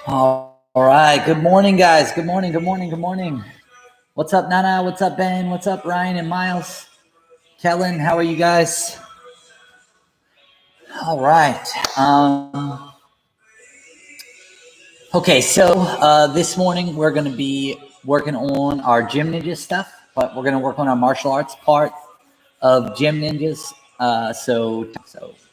All right. Good morning, guys. Good morning. Good morning. Good morning. What's up, Nana? What's up, Ben? What's up, Ryan and Miles? Kellen, how are you guys? All right. Okay, so this morning we're going to be working on our Gym Ninjas stuff, but we're going to work on our martial arts part of Gym Ninjas. So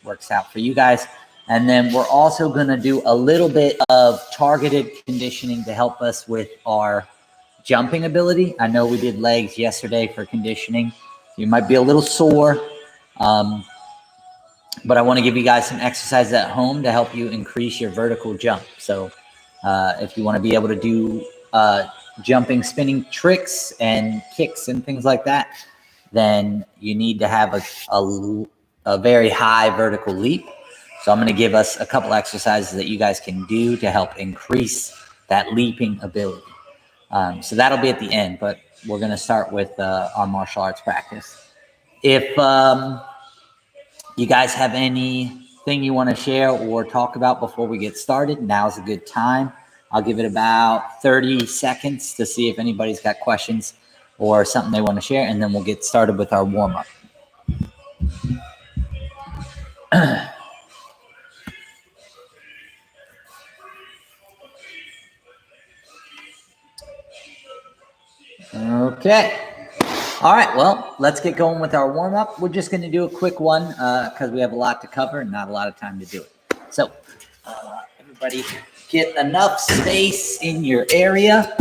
works out for you guys. And then we're also going to do a little bit of targeted conditioning to help us with our jumping ability. I know we did legs yesterday for conditioning. You might be a little sore, but I want to give you guys some exercises at home to help you increase your vertical jump. So if you want to be able to do jumping, spinning tricks and kicks and things like that, then you need to have a very high vertical leap. So I'm going to give us a couple exercises that you guys can do to help increase that leaping ability. So that'll be at the end, but we're going to start with our martial arts practice. If you guys have anything you want to share or talk about before we get started, now's a good time. I'll give it about 30 seconds to see if anybody's got questions or something they want to share, and then we'll get started with our warm-up. Okay. All right, well, let's get going with our warm-up. We're just going to do a quick one because we have a lot to cover and not a lot of time to do it. So everybody get enough space in your area.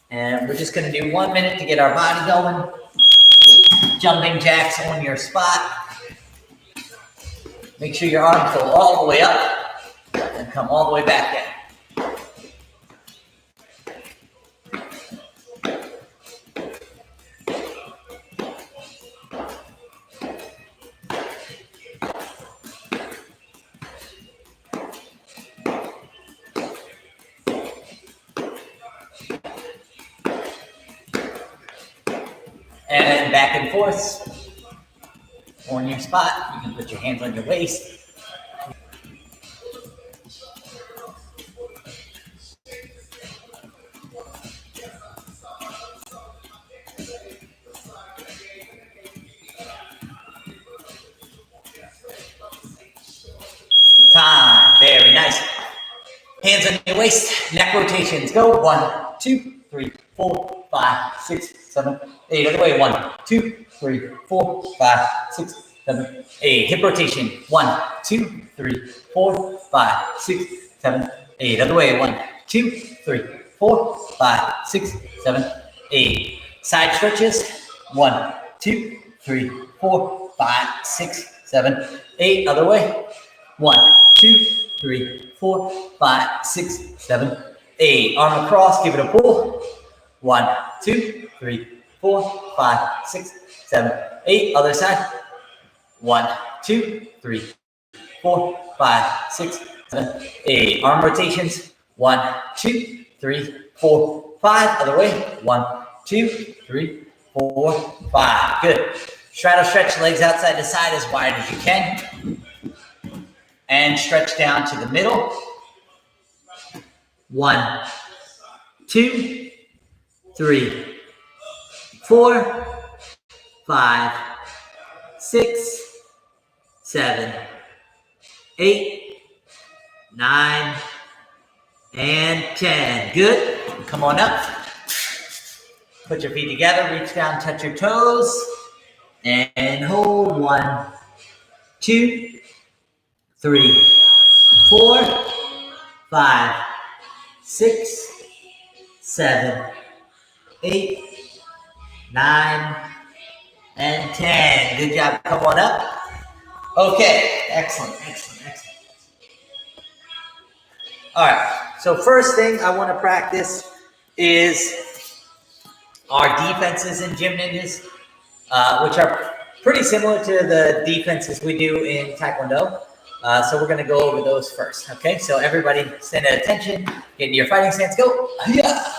And we're just going to do 1 minute to get our body going. Jumping jacks on your spot. Make sure your arms go all the way up and come all the way back down. And back and forth on your spot. You can put your hands on your waist. Time. Very nice. Hands on your waist. Neck rotations. Go. 1, 2, 3, 4, 5, 6, 7, 8. Other way. 1, 2, 3, 4, 5, 6, 7, 8. Hip rotation. 1, 2, 3, 4, 5, 6, 7, 8. Other way. 1, 2, 3, 4, 5, 6, 7, 8. Side stretches. 1, 2, 3, 4, 5, 6, 7, 8. Other way. 1, 2, 3, 4, 5, 6, 7, 8. Arm across, give it a pull. 1, 2, 3, 4, 5, 6, 7, 8. Other side. 1, 2, 3, 4, 5, 6, 7, 8. Arm rotations. 1, 2, 3, 4, 5. Other way. 1, 2, 3, 4, 5. Good. Straddle stretch, legs outside the side as wide as you can. And stretch down to the middle. 1, 2, 3, 4, 5, 6, 7, 8, 9, and 10. Good. Come on up. Put your feet together. Reach down, touch your toes. And hold. 1, 2, 3, 4, 5, 6, 7, 8, 9, and 10. Good job. Come on up. Okay. Excellent. All right. So first thing I want to practice is our defenses in Gym Ninjas, which are pretty similar to the defenses we do in Taekwondo. So we're going to go over those first. Okay, so everybody stand at attention, get into your fighting stance, go. Yeah.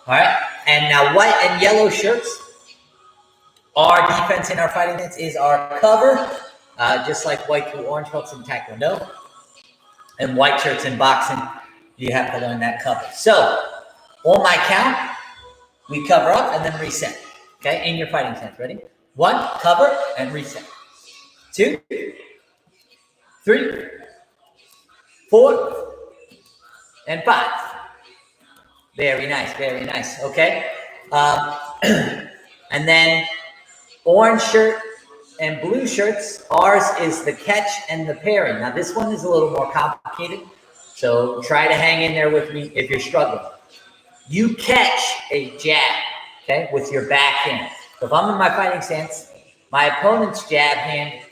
All right, and now white and yellow shirts. Our defense in our fighting stance is our cover just like white to orange belts in Taekwondo and white shirts in boxing. You have to learn that cover. So on my count, we cover up and then reset. Okay, in your fighting stance. Ready? 1, cover and reset. 2, 3, 4, and 5. Very nice, very nice. Okay. And then orange shirt and blue shirts, ours is the catch and the parry. Now this one is a little more complicated, so try to hang in there with me if you're struggling. You catch a jab, okay, with your back hand. So if I'm in my fighting stance, my opponent's jab hand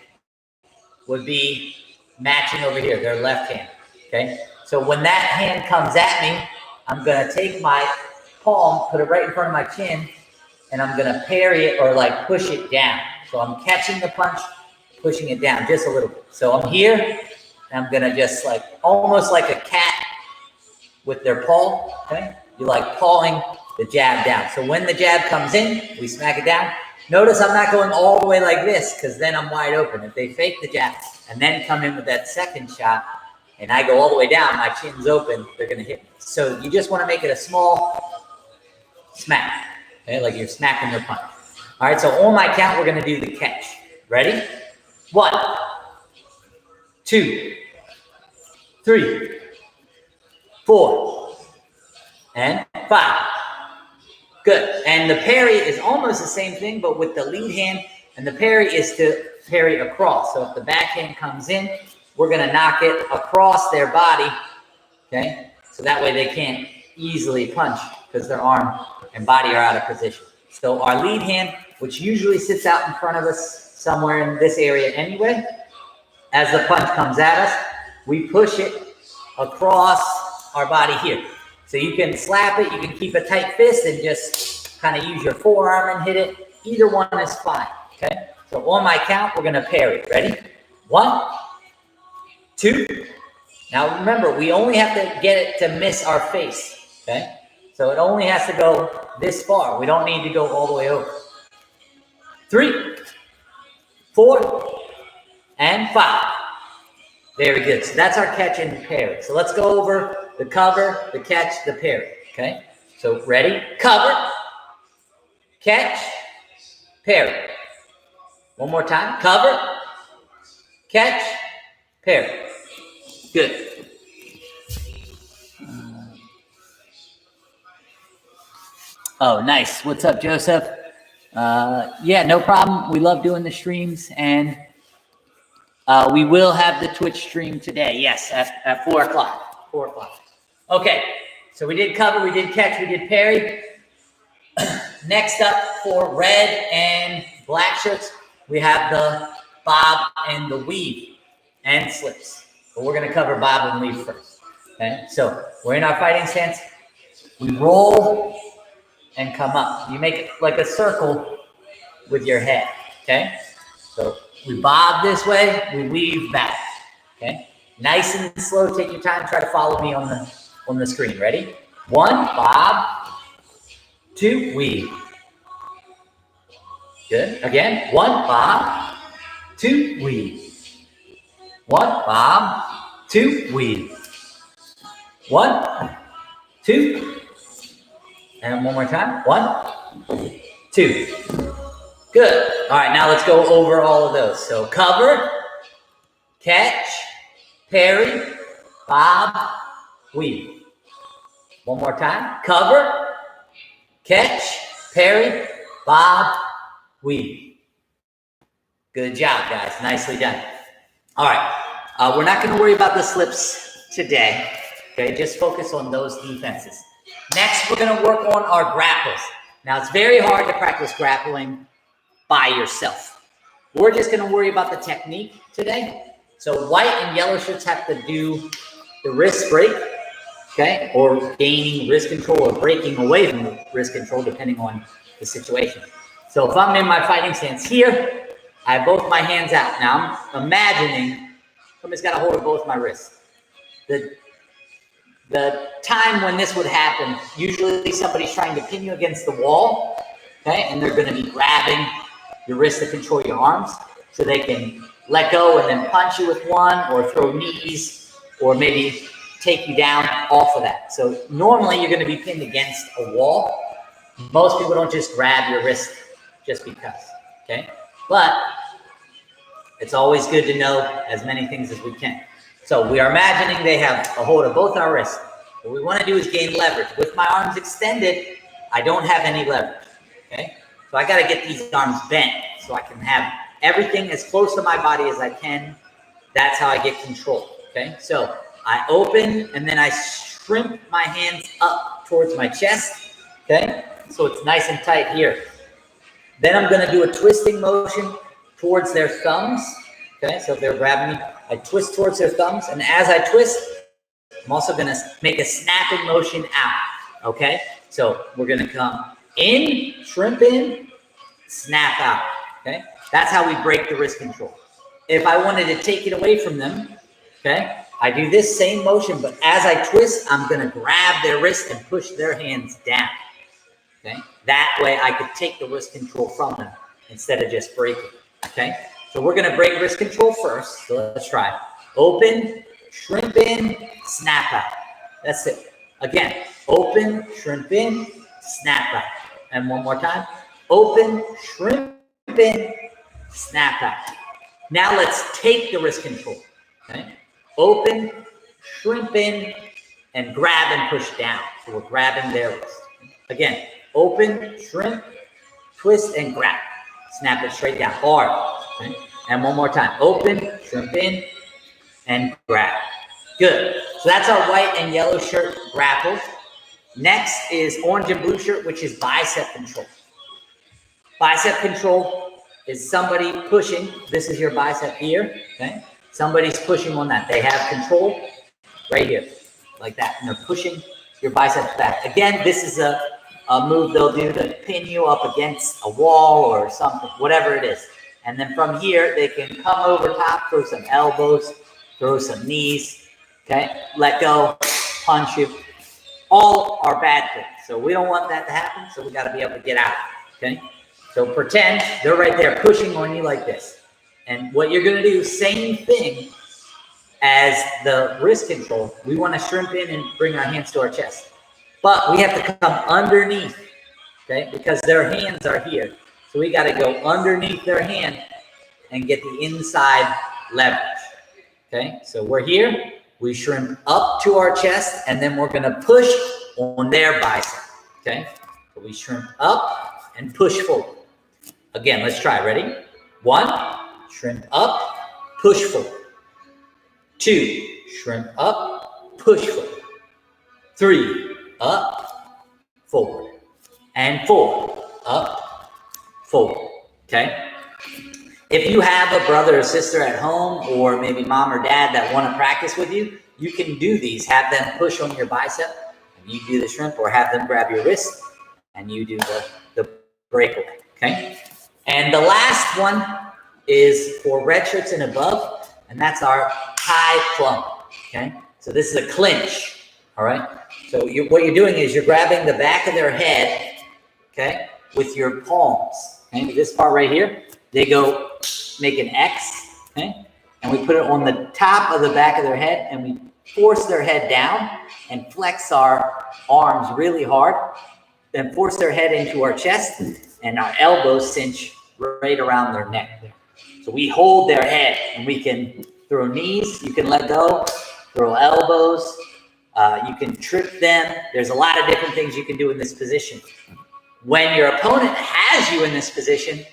would be matching over here, their left hand, okay? So when that hand comes at me, I'm gonna take my palm, put it right in front of my chin, and I'm gonna parry it or like push it down. So I'm catching the punch, pushing it down just a little bit. So I'm here, and I'm gonna just like, almost like a cat with their paw, okay? You're like pawing the jab down. So when the jab comes in, we smack it down. Notice I'm not going all the way like this because then I'm wide open. If they fake the jab and then come in with that second shot and I go all the way down, my chin's open, they're gonna hit me. So you just wanna make it a small smack, okay? Like you're smacking their punch. All right, so on my count, we're gonna do the catch. Ready? 1, 2, 3, 4, and 5. Good. And the parry is almost the same thing, but with the lead hand, and the parry is to parry across. So if the backhand comes in, we're going to knock it across their body, okay? So that way they can't easily punch because their arm and body are out of position. So our lead hand, which usually sits out in front of us somewhere in this area anyway, as the punch comes at us, we push it across our body here. So you can slap it, you can keep a tight fist and just kind of use your forearm and hit it. Either one is fine, okay? So on my count, we're gonna parry. Ready? 1, 2. Now remember, we only have to get it to miss our face, okay? So it only has to go this far. We don't need to go all the way over. 3, 4, and 5. Very good. So that's our catch and parry. So let's go over the cover, the catch, the parry. Okay? So ready? Cover, catch, parry. One more time. Cover, catch, parry. Good. Oh, nice. What's up, Joseph? Yeah, no problem. We love doing the streams, and we will have the Twitch stream today. Yes, at 4 o'clock. 4 o'clock. Okay, so we did cover, we did catch, we did parry. Next up for red and black shirts, we have the bob and the weave and slips. But we're going to cover bob and weave first. Okay, so we're in our fighting stance. We roll and come up. You make it like a circle with your head. Okay, so we bob this way, we weave back. Okay, nice and slow. Take your time. Try to follow me on the screen. Ready? 1, bob. 2, weave. Good. Again. 1, bob. 2, weave. 1, bob. 2, weave. 1, 2, and one more time. 1, 2. Good. All right, now let's go over all of those. So cover, catch, parry, bob, weave. One more time. Cover, catch, parry, bob, weave. Good job, guys. Nicely done. All right. We're not going to worry about the slips today. Okay, just focus on those defenses. Next, we're going to work on our grapples. Now, it's very hard to practice grappling by yourself. We're just going to worry about the technique today. So white and yellow shirts have to do the wrist break, okay, or gaining wrist control or breaking away from the wrist control, depending on the situation. So if I'm in my fighting stance here, I have both my hands out. Now I'm imagining somebody's got a hold of both my wrists. The time when this would happen, usually somebody's trying to pin you against the wall, okay, and they're going to be grabbing your wrist to control your arms so they can let go and then punch you with one, or throw knees, or maybe take you down off of that. So normally you're going to be pinned against a wall. Most people don't just grab your wrist just because, okay? But it's always good to know as many things as we can. So we are imagining they have a hold of both our wrists. What we want to do is gain leverage. With my arms extended, I don't have any leverage, okay? So I got to get these arms bent so I can have everything as close to my body as I can. That's how I get control, okay? So I open and then I shrimp my hands up towards my chest, okay? So it's nice and tight here. Then I'm going to do a twisting motion towards their thumbs, okay? So if they're grabbing me, I twist towards their thumbs. And as I twist, I'm also going to make a snapping motion out, okay? So we're going to come in, shrimp in, snap out, okay? That's how we break the wrist control. If I wanted to take it away from them, okay, I do this same motion, but as I twist, I'm going to grab their wrist and push their hands down, okay? That way I could take the wrist control from them instead of just breaking, okay? So we're going to break wrist control first. So let's try it. Open, shrimp in, snap out. That's it. Again, open, shrimp in, snap out. And one more time. Open, shrimp in, snap out. Now let's take the wrist control. Okay? Open, shrimp in, and grab and push down. So we're grabbing their wrist. Again, open, shrimp, twist, and grab. Snap it straight down. Hard. Okay? And one more time. Open, shrimp in, and grab. Good. So that's our white and yellow shirt grapples. Next is orange and blue shirt, which is bicep control. Bicep control is somebody pushing. This is your bicep here. Okay. Somebody's pushing on that. They have control right here, like that. And they're pushing your biceps back. Again, this is a move they'll do to pin you up against a wall or something, whatever it is. And then from here, they can come over top, throw some elbows, throw some knees, okay? Let go, punch you. All are bad things. So we don't want that to happen, so we got to be able to get out, okay? So pretend they're right there pushing on you like this. And what you're going to do, same thing as the wrist control. We want to shrimp in and bring our hands to our chest. But we have to come underneath, okay? Because their hands are here. So we got to go underneath their hand and get the inside leverage, okay? So we're here. We shrimp up to our chest, and then we're going to push on their bicep, okay? So we shrimp up and push forward. Again, let's try. Ready? 1, shrimp up, push forward. 2, shrimp up, push forward. 3, up, forward. And 4, up, forward, okay? If you have a brother or sister at home, or maybe mom or dad that want to practice with you, you can do these. Have them push on your bicep, and you do the shrimp, or have them grab your wrist, and you do the breakaway, okay? And the last one is for red shirts and above, and that's our high plumb, okay? So this is a clinch, all right? So what you're doing is you're grabbing the back of their head, okay, with your palms, okay? This part right here, they go make an X, okay? And we put it on the top of the back of their head, and we force their head down and flex our arms really hard, then force their head into our chest, and our elbows cinch right around their neck there. So we hold their head, and we can throw knees, you can let go, throw elbows, you can trip them. There's a lot of different things you can do in this position. When your opponent has you in this position,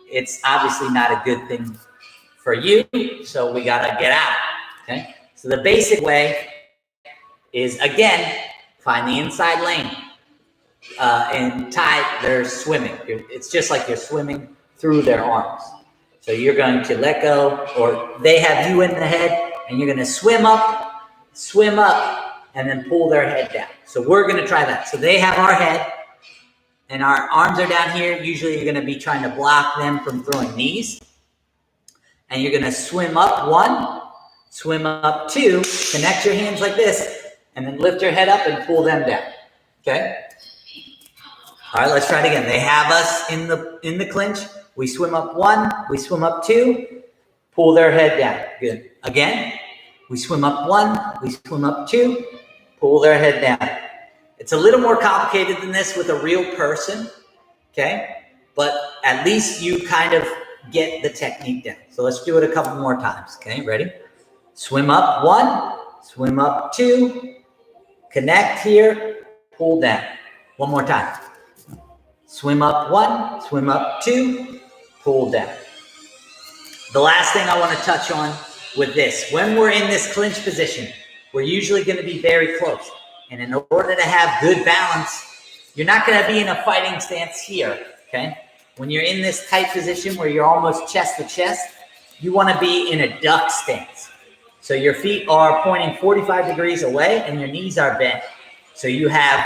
it's obviously not a good thing for you, so we got to get out, okay? So the basic way is, again, find the inside lane. And Thai, they're swimming. It's just like you're swimming through their arms. So you're going to let go, or they have you in the head, and you're going to swim up, and then pull their head down. So we're going to try that. So they have our head, and our arms are down here. Usually you're going to be trying to block them from throwing knees. And you're going to swim up 1, swim up 2, connect your hands like this, and then lift your head up and pull them down, okay? All right, let's try it again. They have us in the clinch. We swim up 1, we swim up 2, pull their head down. Good. Again, we swim up 1, we swim up 2, pull their head down. It's a little more complicated than this with a real person, okay? But at least you kind of get the technique down. So let's do it a couple more times, okay? Ready? Swim up 1, swim up 2, connect here, pull down. One more time. Swim up 1, swim up 2, pull down. The last thing I want to touch on with this, when we're in this clinch position, we're usually going to be very close. And in order to have good balance, you're not going to be in a fighting stance here, okay? When you're in this tight position where you're almost chest to chest, you want to be in a duck stance. So your feet are pointing 45 degrees away and your knees are bent. So you have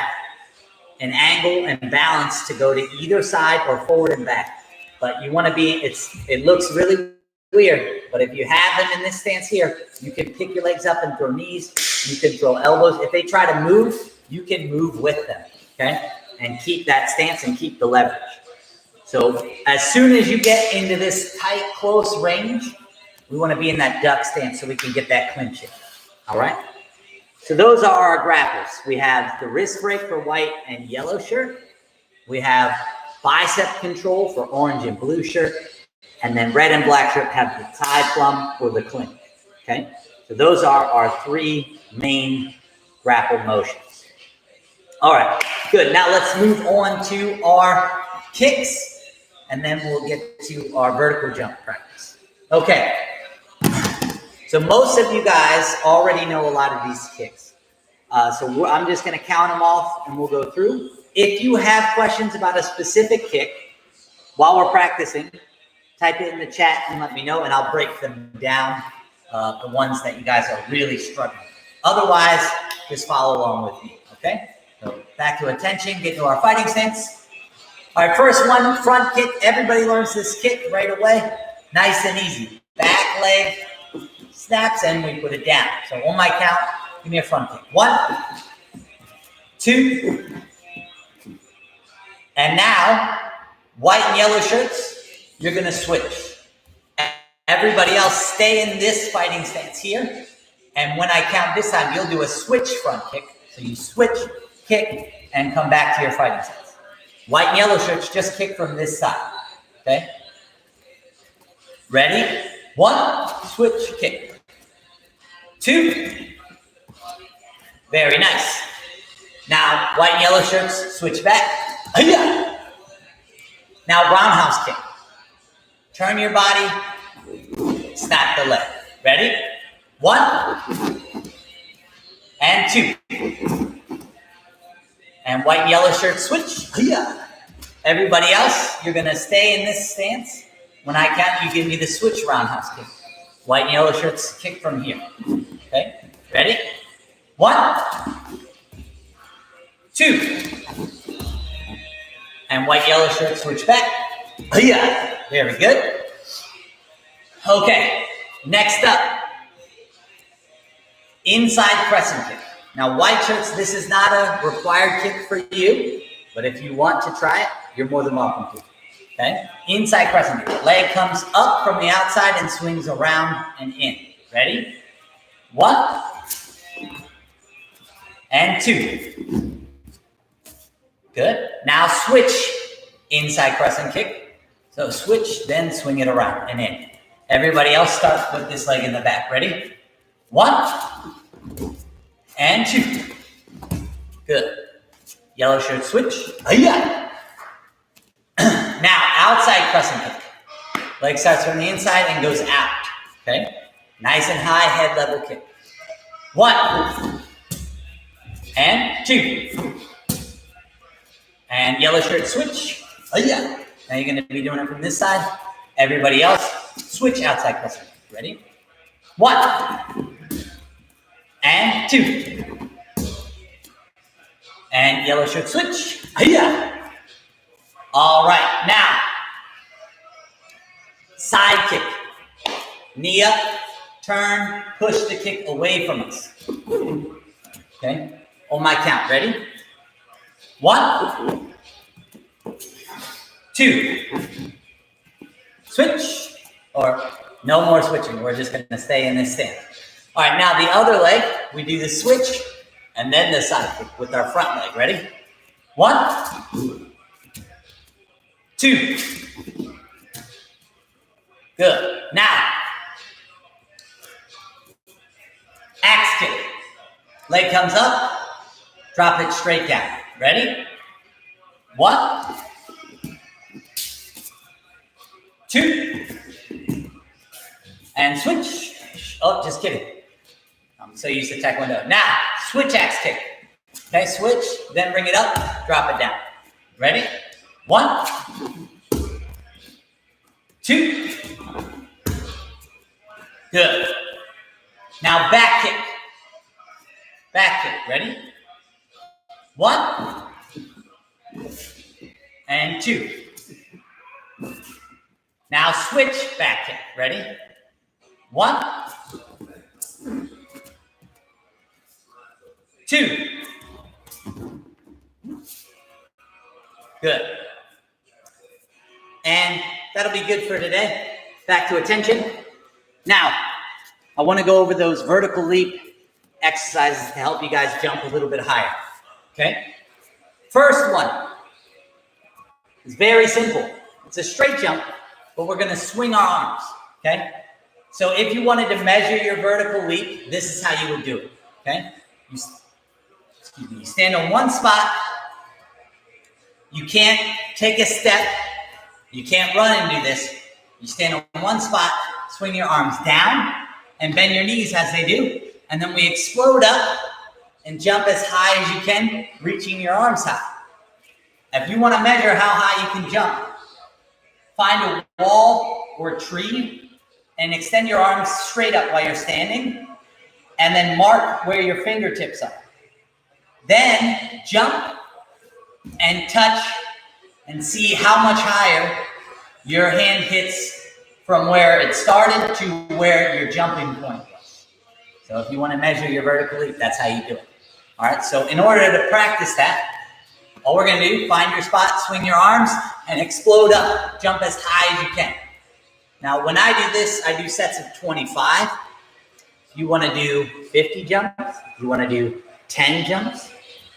an angle and balance to go to either side or forward and back. But you want to be, it looks really weird, but if you have them in this stance here, you can pick your legs up and throw knees. You can throw elbows. If they try to move, you can move with them, okay? And keep that stance and keep the leverage. So as soon as you get into this tight, close range, we want to be in that duck stance so we can get that clinch in, all right? So those are our grapples. We have the wrist break for white and yellow shirt. We have bicep control for orange and blue shirt. And then red and black shirt have the tie plum or the clinch, okay? So those are our 3 main grapple motions. All right, good. Now let's move on to our kicks, and then we'll get to our vertical jump practice. Okay. So most of you guys already know a lot of these kicks. So I'm just going to count them off and we'll go through. If you have questions about a specific kick while we're practicing, type it in the chat and let me know, and I'll break them down, the ones that you guys are really struggling. Otherwise, just follow along with me, okay? So back to attention, get to our fighting stance. All right, first one, front kick. Everybody learns this kick right away. Nice and easy. Back leg snaps and we put it down. So on my count, give me a front kick. 1, 2, and now, white and yellow shirts, you're gonna switch. Everybody else stay in this fighting stance here. And when I count this time, you'll do a switch front kick. So you switch, kick, and come back to your fighting stance. White and yellow shirts, just kick from this side, okay? Ready? 1, switch, kick. 2, very nice. Now, white and yellow shirts, switch back. Now, roundhouse kick. Turn your body, snap the leg. Ready? 1 and 2. And white and yellow shirts, switch. Everybody else, you're gonna stay in this stance. When I count, you give me the switch roundhouse kick. White and yellow shirts, kick from here. Okay, ready? 1, 2. And white, yellow shirt, switch back. Very good. Okay, next up. Inside crescent kick. Now, white shirts, this is not a required kick for you, but if you want to try it, you're more than welcome to. Okay, inside crescent kick. Leg comes up from the outside and swings around and in. Ready? 1 and 2. Good. Now switch inside crescent kick. So switch, then swing it around and in. Everybody else starts with this leg in the back. Ready? 1 and 2. Good. Yellow shirt switch. Now outside crescent kick. Leg starts from the inside and goes out. Okay. Nice and high head level kick. 1 and 2. And yellow shirt switch. Now you're going to be doing it from this side. Everybody else, switch outside crescent kick. Ready? 1 and 2. And yellow shirt switch. All right, now side kick. Knee up, turn, push the kick away from us. Okay, on my count. Ready? 1, 2. Switch, or No more switching. We're just going to stay in this stance. All right, now the other leg, we do the switch and then the side kick with our front leg. Ready? 1, 2. Good. Now, axe kick. Leg comes up, drop it straight down. Ready? 1, 2, and switch. Oh, just kidding. I'm so used to Taekwondo. Now, switch axe kick. Okay, switch, then bring it up, drop it down. Ready? 1, 2. Good. Now, back kick. Back kick. Ready? 1 and 2. Now switch back kick. Ready? 1, 2. Good. And that'll be good for today. Back to attention. Now, I want to go over those vertical leap exercises to help you guys jump a little bit higher. Okay? First one is very simple. It's a straight jump, but we're going to swing our arms. Okay? So if you wanted to measure your vertical leap, this is how you would do it. Okay? You stand on one spot. You can't take a step. You can't run and do this. You stand on one spot, swing your arms down, and bend your knees as they do. And then we explode up and jump as high as you can, reaching your arms high. If you want to measure how high you can jump, find a wall or a tree and extend your arms straight up while you're standing, and then mark where your fingertips are. Then jump and touch and see how much higher your hand hits from where it started to where your jumping point was. So if you want to measure your vertical leap, that's how you do it. All right, so in order to practice that, all we're going to do, find your spot, swing your arms, and explode up. Jump as high as you can. Now, when I do this, I do sets of 25. If you want to do 50 jumps, if you want to do 10 jumps,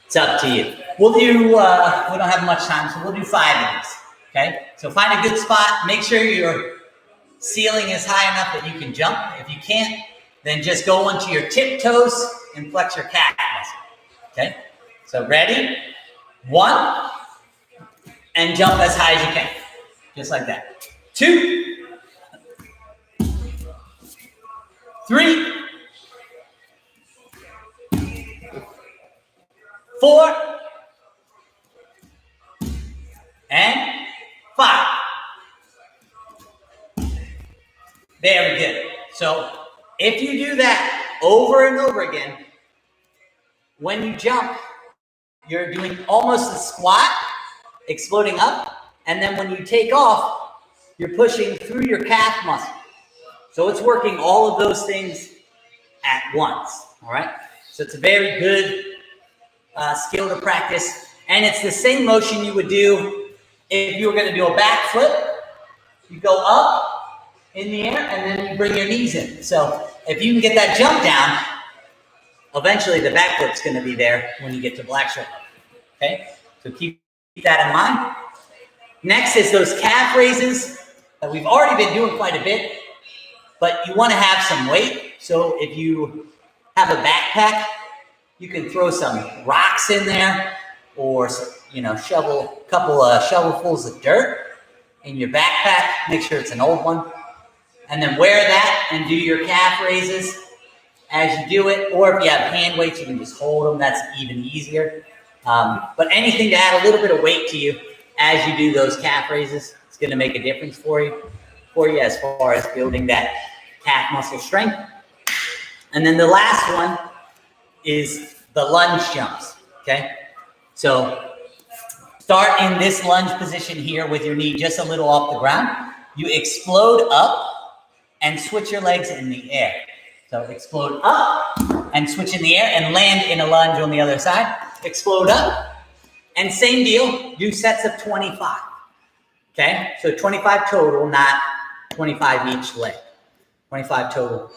it's up to you. We'll do, we don't have much time, so we'll do 5 of these, okay? So find a good spot. Make sure your ceiling is high enough that you can jump. If you can't, then just go onto your tiptoes and flex your calf muscle, okay? So ready? 1, and jump as high as you can, just like that. 2, 3, 4, and 5. Very good. So if you do that over and over again, when you jump, you're doing almost a squat, exploding up, and then when you take off, you're pushing through your calf muscle. So it's working all of those things at once, all right? So it's a very good skill to practice, and it's the same motion you would do if you were going to do a back flip. You go up in the air, and then you bring your knees in. So if you can get that jump down, eventually the back flip's going to be there when you get to black short. Okay? So keep that in mind. Next is those calf raises that we've already been doing quite a bit, but you want to have some weight. So if you have a backpack, you can throw some rocks in there, or shovel a couple of shovelfuls of dirt in your backpack. Make sure it's an old one, and then wear that and do your calf raises as you do it. Or if you have hand weights, you can just hold them. That's even easier. But anything to add a little bit of weight to you as you do those calf raises, it's going to make a difference for you as far as building that calf muscle strength. And then the last one is the lunge jumps, okay? So start in this lunge position here with your knee just a little off the ground. You explode up and switch your legs in the air. So explode up and switch in the air and land in a lunge on the other side. Explode up, and same deal, do sets of 25, okay? So 25 total, not 25 each leg. 25 total.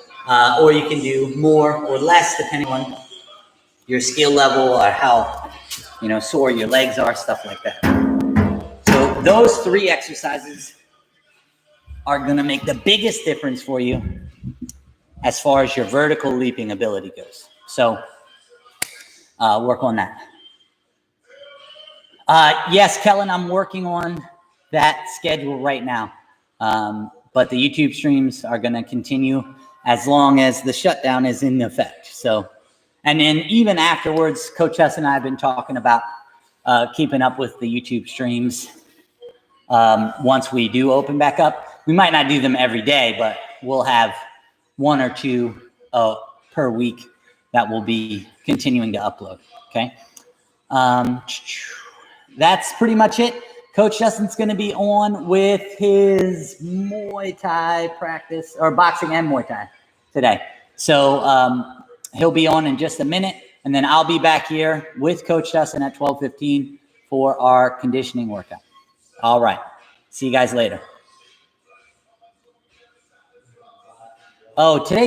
Or you can do more or less depending on your skill level or how, sore your legs are, stuff like that. So those 3 exercises are going to make the biggest difference for you as far as your vertical leaping ability goes. So work on that. Yes, Kellen, I'm working on that schedule right now. But the YouTube streams are going to continue as long as the shutdown is in effect. So, and then even afterwards, Coach Hess and I have been talking about keeping up with the YouTube streams. Once we do open back up, we might not do them every day, but we'll have 1 or 2 per week that will be continuing to upload. Okay. That's pretty much it. Coach Justin's going to be on with his Muay Thai practice, or boxing and Muay Thai today. So he'll be on in just a minute, and then I'll be back here with Coach Justin at 12:15 for our conditioning workout. All right. See you guys later. Oh, today.